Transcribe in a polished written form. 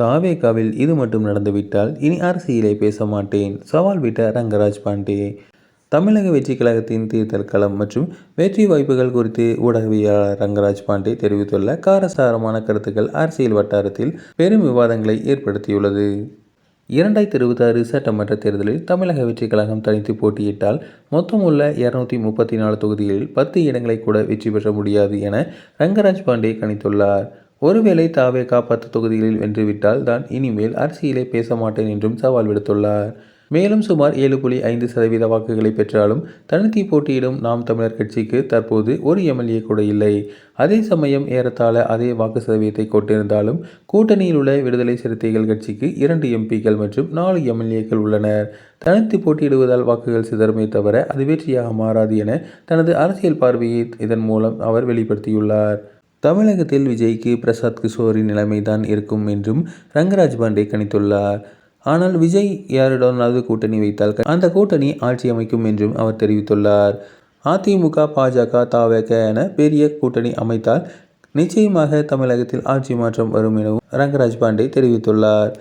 தாவேகாவில் இது மட்டும் நடந்துவிட்டால் இனி அரசியலை பேச மாட்டேன், சவால் விட்ட ரங்கராஜ் பாண்டே. தமிழக வெற்றி கழகத்தின் தேர்தல் களம் மற்றும் வெற்றி வாய்ப்புகள் குறித்து ஊடகவியலாளர் ரங்கராஜ் பாண்டே தெரிவித்துள்ள காரசாரமான கருத்துக்கள் அரசியல் வட்டாரத்தில் பெரும் விவாதங்களை ஏற்படுத்தியுள்ளது. 2026 சட்டமன்ற தேர்தலில் தமிழக வெற்றி கழகம் தனித்து போட்டியிட்டால் மொத்தம் உள்ள 234 தொகுதிகளில் 10 இடங்களை கூட வெற்றி பெற முடியாது என ரங்கராஜ் பாண்டே கணித்துள்ளார். ஒருவேளை தாவேகா 10 தொகுதிகளில் வென்றுவிட்டால் தான் இனிமேல் அரசியலை பேச மாட்டேன் என்றும் சவால் விடுத்துள்ளார். மேலும் சுமார் 7.5% வாக்குகளை பெற்றாலும் தனித்து போட்டியிடும் நாம் தமிழர் கட்சிக்கு தற்போது ஒரு எம்எல்ஏ கூட இல்லை. அதே சமயம் ஏறத்தாழ அதே வாக்கு சதவீதத்தை கொண்டிருந்தாலும் கூட்டணியில் உள்ள விடுதலை சிறுத்தைகள் கட்சிக்கு 2 எம்பிக்கள் மற்றும் 4 எம்எல்ஏக்கள் உள்ளனர். தனித்து போட்டியிடுவதால் வாக்குகள் சிதறுமே தவிர அது வெற்றியாக மாறாது என தனது அரசியல் பார்வையை இதன் மூலம் அவர் வெளிப்படுத்தியுள்ளார். தமிழகத்தில் விஜய்க்கு பிரசாத் கிஷோரின் நிலைமைதான் இருக்கும் என்றும் ரங்கராஜ் பாண்டே கணித்துள்ளார். ஆனால் விஜய் யாருடனாவது கூட்டணி வைத்தால் அந்த கூட்டணி ஆட்சி அமைக்கும் என்றும் அவர் தெரிவித்துள்ளார். அதிமுக, பாஜக, தவேக என பெரிய கூட்டணி அமைத்தால் நிச்சயமாக தமிழகத்தில் ஆட்சி மாற்றம் வரும் எனவும் ரங்கராஜ் பாண்டே தெரிவித்துள்ளார்.